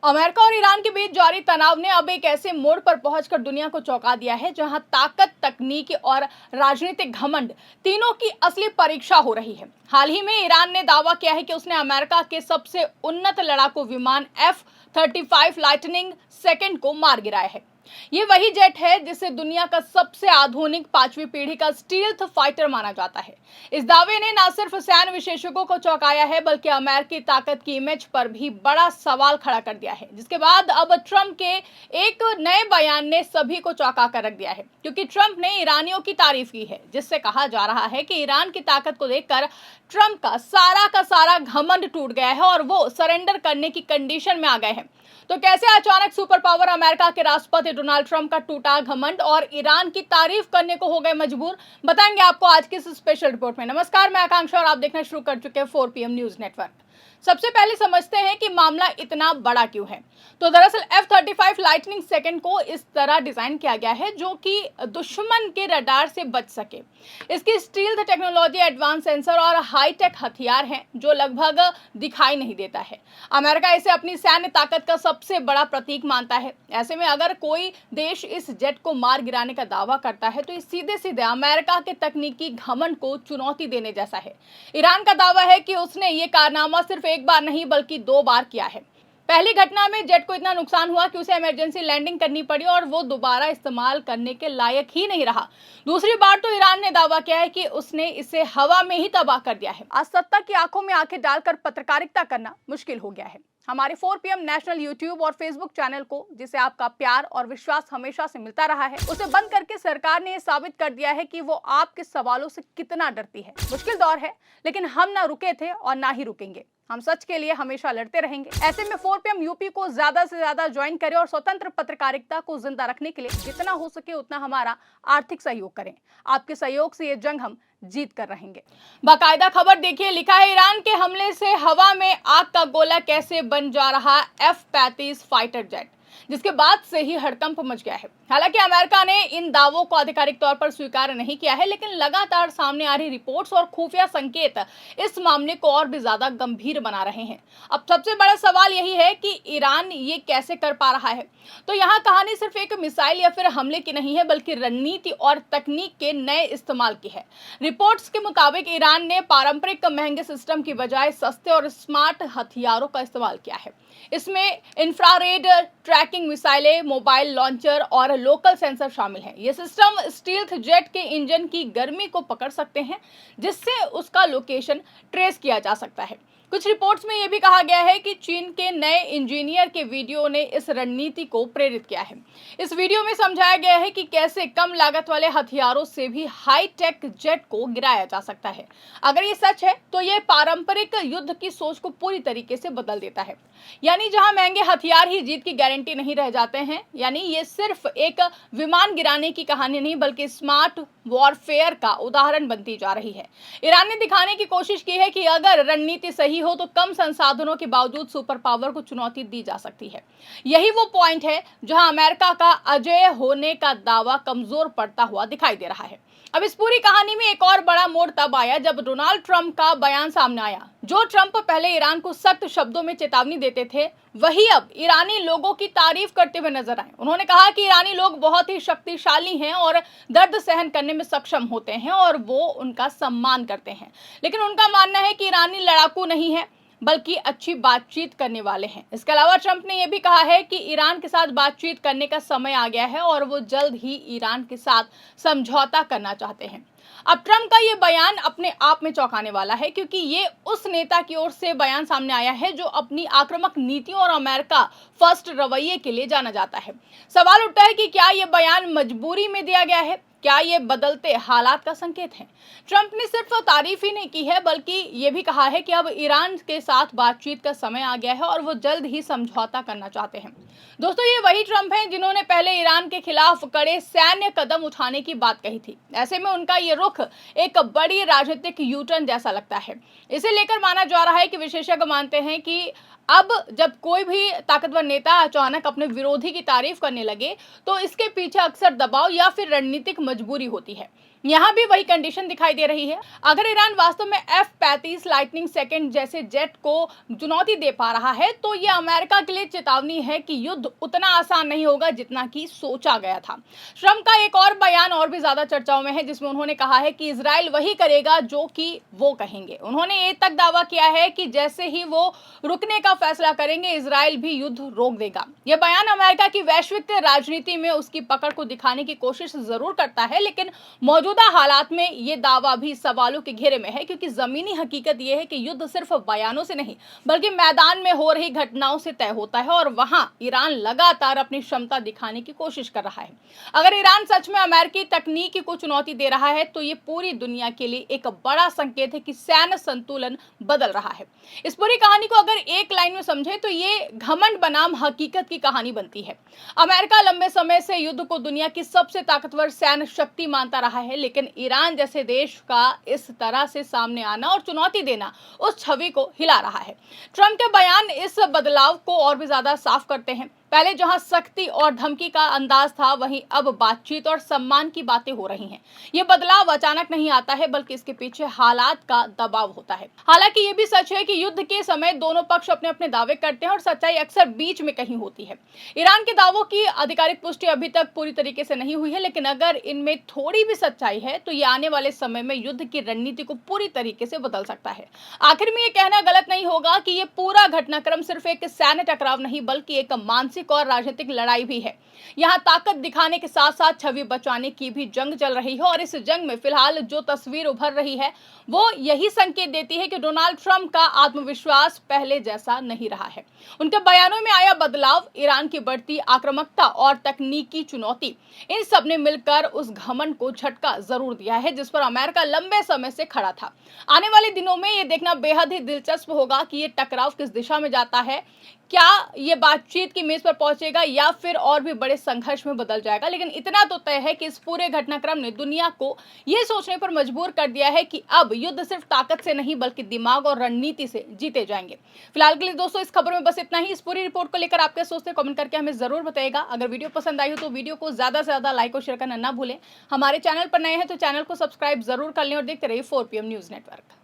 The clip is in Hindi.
अमेरिका और ईरान के बीच जारी तनाव ने अब एक ऐसे मोड़ पर पहुंचकर दुनिया को चौंका दिया है जहां ताकत, तकनीक और राजनीतिक घमंड तीनों की असली परीक्षा हो रही है। हाल ही में ईरान ने दावा किया है कि उसने अमेरिका के सबसे उन्नत लड़ाकू विमान F-35 लाइटनिंग सेकंड को मार गिराया है। ये वही जेट है जिसे दुनिया का सबसे आधुनिक 5वीं पीढ़ी का स्टील्थ फाइटर माना जाता है। इस दावे ने न सिर्फ सैन्य विशेषज्ञों को चौंकाया है बल्कि अमेरिकी ताकत की इमेज पर भी बड़ा सवाल खड़ा कर दिया है, जिसके बाद अब ट्रंप के एक नए बयान ने सभी को चौंका कर रख दिया है, क्योंकि ट्रंप ने ईरानियों की तारीफ की है, जिससे कहा जा रहा है कि ईरान की ताकत को देखकर ट्रंप का सारा घमंड टूट गया है और वो सरेंडर करने की कंडीशन में आ गए हैं। तो कैसे अचानक सुपर पावर अमेरिका के राष्ट्रपति डोनाल्ड ट्रंप का टूटा घमंड और ईरान की तारीफ करने को हो गए मजबूर, बताएंगे आपको आज की इस स्पेशल रिपोर्ट में। नमस्कार, मैं आकांक्षा और आप देखना शुरू कर चुके हैं 4 PM न्यूज नेटवर्क। सबसे पहले समझते हैं कि मामला इतना बड़ा क्यों है। तो दरअसल F-35 लाइटनिंग सेकंड को इस तरह डिजाइन किया गया है जो कि दुश्मन के रडार से बच सके। इसकी स्टील्थ टेक्नोलॉजी, एडवांस सेंसर और हाईटेक हथियार हैं जो लगभग दिखाई नहीं देता है। अमेरिका इसे अपनी सैन्य ताकत का सबसे बड़ा प्रतीक मानता है। ऐसे में अगर कोई देश इस जेट को मार गिराने का दावा करता है तो ये सीधे सीधे अमेरिका के तकनीकी घमंड को चुनौती देने जैसा है। ईरान का दावा है कि उसने ये कारनामा सिर्फ एक बार नहीं बल्कि 2 बार किया है। पहली घटना में जेट को इतना नुकसान हुआ कि उसे इमरजेंसी लैंडिंग करनी पड़ी और वो दोबारा इस्तेमाल करने के लायक ही नहीं रहा। दूसरी बार तो ईरान ने दावा किया है कि उसने इसे हवा में ही तबाह कर दिया है। आज सत्ता की आंखों में आंखें डालकर पत्रकारिता करना मुश्किल हो गया है। हमारे 4 PM नेशनल यूट्यूब और फेसबुक चैनल को, जिसे आपका प्यार और विश्वास हमेशा से मिलता रहा है, उसे बंद करके सरकार ने यह साबित कर दिया है कि वो आपके सवालों से कितना डरती है। मुश्किल दौर है, लेकिन हम ना रुके थे और ना ही रुकेंगे। हम सच के लिए हमेशा लड़ते रहेंगे। ऐसे में 4 PM यूपी को ज्यादा से ज्यादा ज्वाइन करें और स्वतंत्र पत्रकारिता को जिंदा रखने के लिए जितना हो सके उतना हमारा आर्थिक सहयोग करें। आपके सहयोग से ये जंग हम जीत कर रहेंगे। बाकायदा खबर देखिए, लिखा है ईरान के हमले से हवा में आग का गोला कैसे बन जा रहा F-35 फाइटर जेट, जिसके बाद से ही हड़कंप मच गया है। हालांकि अमेरिका ने इन दावों को आधिकारिक तौर पर स्वीकार नहीं किया है, लेकिन लगातार सामने आ रही रिपोर्ट्स और खुफिया संकेत इस मामले को और भी ज्यादा गंभीर बना रहे हैं। अब सबसे बड़ा सवाल यही है कि ईरान ये कैसे कर पा रहा है। तो यहाँ कहानी सिर्फ एक मिसाइल या फिर हमले की नहीं है, बल्कि रणनीति और तकनीक के नए इस्तेमाल की है। रिपोर्ट्स के मुताबिक ईरान ने पारंपरिक महंगे सिस्टम की बजाय सस्ते और स्मार्ट हथियारों का इस्तेमाल किया है। इसमें इंफ्रारेड ट्रैकिंग मिसाइलें, मोबाइल लॉन्चर और लोकल सेंसर शामिल हैं। ये सिस्टम स्टील्थ जेट के इंजन की गर्मी को पकड़ सकते हैं, जिससे उसका लोकेशन ट्रेस किया जा सकता है। कुछ रिपोर्ट्स में यह भी कहा गया है कि चीन के नए इंजीनियर के वीडियो ने इस रणनीति को प्रेरित किया है। इस वीडियो में समझाया गया है कि कैसे कम लागत वाले हथियारों से भी हाई टेक जेट को गिराया जा सकता है। अगर ये सच है तो ये पारंपरिक युद्ध की सोच को पूरी तरीके से बदल देता है। यानी जहां महंगे हथियार ही जीत की गारंटी नहीं रह जाते हैं, यानी ये सिर्फ एक विमान गिराने की कहानी नहीं बल्कि स्मार्ट वॉरफेयर का उदाहरण बनती जा रही है। ईरान ने दिखाने की कोशिश की है कि अगर रणनीति सही हो तो कम संसाधनों के बावजूद सुपर पावर को चुनौती दी जा सकती है। यही वो पॉइंट है जहां अमेरिका का अजेय होने का दावा कमजोर पड़ता हुआ दिखाई दे रहा है। अब इस पूरी कहानी में एक और बड़ा मोड़ तब आया जब डोनाल्ड ट्रंप का बयान सामने आया। जो ट्रंप पहले ईरान को सख्त शब्दों में चेतावनी देते थे, वही अब ईरानी लोगों की तारीफ करते हुए नजर आए। उन्होंने कहा कि ईरानी लोग बहुत ही शक्तिशाली हैं और दर्द सहन करने में सक्षम होते हैं और वो उनका सम्मान करते हैं। लेकिन उनका मानना है कि ईरानी लड़ाकू नहीं है बल्कि अच्छी बातचीत करने वाले हैं। इसके अलावा ट्रंप ने यह भी कहा है कि ईरान के साथ बातचीत करने का समय आ गया है और वो जल्द ही ईरान के साथ समझौता करना चाहते हैं। अब ट्रंप का ये बयान अपने आप में चौंकाने वाला है, क्योंकि ये उस नेता की ओर से बयान सामने आया है जो अपनी आक्रामक नीतियों और अमेरिका फर्स्ट रवैये के लिए जाना जाता है। सवाल उठता है कि क्या ये बयान मजबूरी में दिया गया है, क्या ये बदलते हालात का संकेत है। ट्रंप ने सिर्फ तारीफ ही नहीं की है बल्कि ये भी कहा है कि अब ईरान के साथ बातचीत का समय आ गया है और वो जल्द ही समझौता करना चाहते हैं। दोस्तों, ये वही ट्रंप हैं जिन्होंने पहले ईरान के खिलाफ कड़े सैन्य कदम उठाने की बात कही थी। ऐसे में उनका ये रुख एक बड़ी राजनीतिक यूटर्न जैसा लगता है। इसे लेकर माना जा रहा है कि विशेषज्ञ मानते हैं कि अब जब कोई भी ताकतवर नेता अचानक अपने विरोधी की तारीफ करने लगे तो इसके पीछे अक्सर दबाव या फिर रणनीतिक मजबूरी होती है। यहाँ भी वही कंडीशन दिखाई दे रही है। अगर ईरान वास्तव में F-35 लाइटनिंग सेकंड जैसे जेट को चुनौती दे पा रहा है तो ये अमेरिका के लिए चेतावनी है कि युद्ध उतना आसान नहीं होगा जितना कि सोचा गया था। ट्रंप का एक और बयान और भी ज्यादा चर्चाओं में है, जिसमें उन्होंने कहा है कि इजराइल वही करेगा जो कि वो कहेंगे। उन्होंने ये तक दावा किया है कि जैसे ही वो रुकने का फैसला करेंगे, इजराइल भी युद्ध रोक देगा। यह बयान अमेरिका की वैश्विक राजनीति में उसकी पकड़ को दिखाने की कोशिश जरूर करता है, लेकिन मौजूदा हालात में ये दावा भी सवालों के घेरे में है, क्योंकि जमीनी हकीकत यह है कि युद्ध सिर्फ बयानों से नहीं बल्कि मैदान में हो रही घटनाओं से तय होता है, और वहां ईरान लगातार अपनी क्षमता दिखाने की कोशिश कर रहा है। अगर ईरान सच में अमेरिकी तकनीक को चुनौती दे रहा है तो ये पूरी दुनिया के लिए एक बड़ा संकेत है कि सैन्य संतुलन बदल रहा है। इस पूरी कहानी को अगर एक लाइन में समझे तो ये घमंड बनाम हकीकत की कहानी बनती है। अमेरिका लंबे समय से युद्ध को दुनिया की सबसे ताकतवर सैन्य शक्ति मानता रहा है, लेकिन ईरान जैसे देश का इस तरह से सामने आना और चुनौती देना उस छवि को हिला रहा है। ट्रंप के बयान इस बदलाव को और भी ज्यादा साफ करते हैं। पहले जहां सख्ती और धमकी का अंदाज था, वहीं अब बातचीत और सम्मान की बातें हो रही हैं। ये बदलाव अचानक नहीं आता है, बल्कि इसके पीछे हालात का दबाव होता है। हालांकि ये भी सच है कि युद्ध के समय दोनों पक्ष अपने अपने दावे करते हैं और सच्चाई अक्सर बीच में कहीं होती है। ईरान के दावों की आधिकारिक पुष्टि अभी तक पूरी तरीके से नहीं हुई है, लेकिन अगर इनमें थोड़ी भी सच्चाई है तो ये आने वाले समय में युद्ध की रणनीति को पूरी तरीके से बदल सकता है। आखिर में ये कहना गलत नहीं होगा कि ये पूरा घटनाक्रम सिर्फ एक सैन्य टकराव नहीं बल्कि एक मानसिक और राजनीतिक लड़ाई भी है। यहाँ ताकत दिखाने के साथ साथ छवि बचाने की भी जंग चल रही है, और इस जंग में फिलहाल जो तस्वीर उभर रही है वो यही संकेत देती है कि डोनाल्ड ट्रंप का आत्मविश्वास पहले जैसा नहीं रहा है। उनके बयानों में आया बदलाव, ईरान की बढ़ती आक्रामकता और तकनीकी चुनौती, इन सब ने मिलकर उस घमंड को झटका जरूर दिया है जिस पर अमेरिका लंबे समय से खड़ा था। आने वाले दिनों में ये देखना बेहद ही दिलचस्प होगा कि ये टकराव किस दिशा में जाता है। क्या ये बातचीत की मेज पर पहुंचेगा या फिर और भी बड़े संघर्ष में बदल जाएगा। लेकिन इतना तो तय है कि इस पूरे घटनाक्रम ने दुनिया को ये सोचने पर मजबूर कर दिया है कि अब युद्ध सिर्फ ताकत से नहीं बल्कि दिमाग और रणनीति से जीते जाएंगे। फिलहाल के लिए दोस्तों इस खबर में बस इतना ही। इस पूरी रिपोर्ट को लेकर आप क्या सोचते हैं कमेंट करके हमें जरूर बताइएगा। अगर वीडियो पसंद आई हो तो वीडियो को ज्यादा से ज्यादा लाइक और शेयर करना ना भूलें। हमारे चैनल पर नए हैं तो चैनल को सब्सक्राइब जरूर कर लें और देखते रहिए 4PM न्यूज नेटवर्क।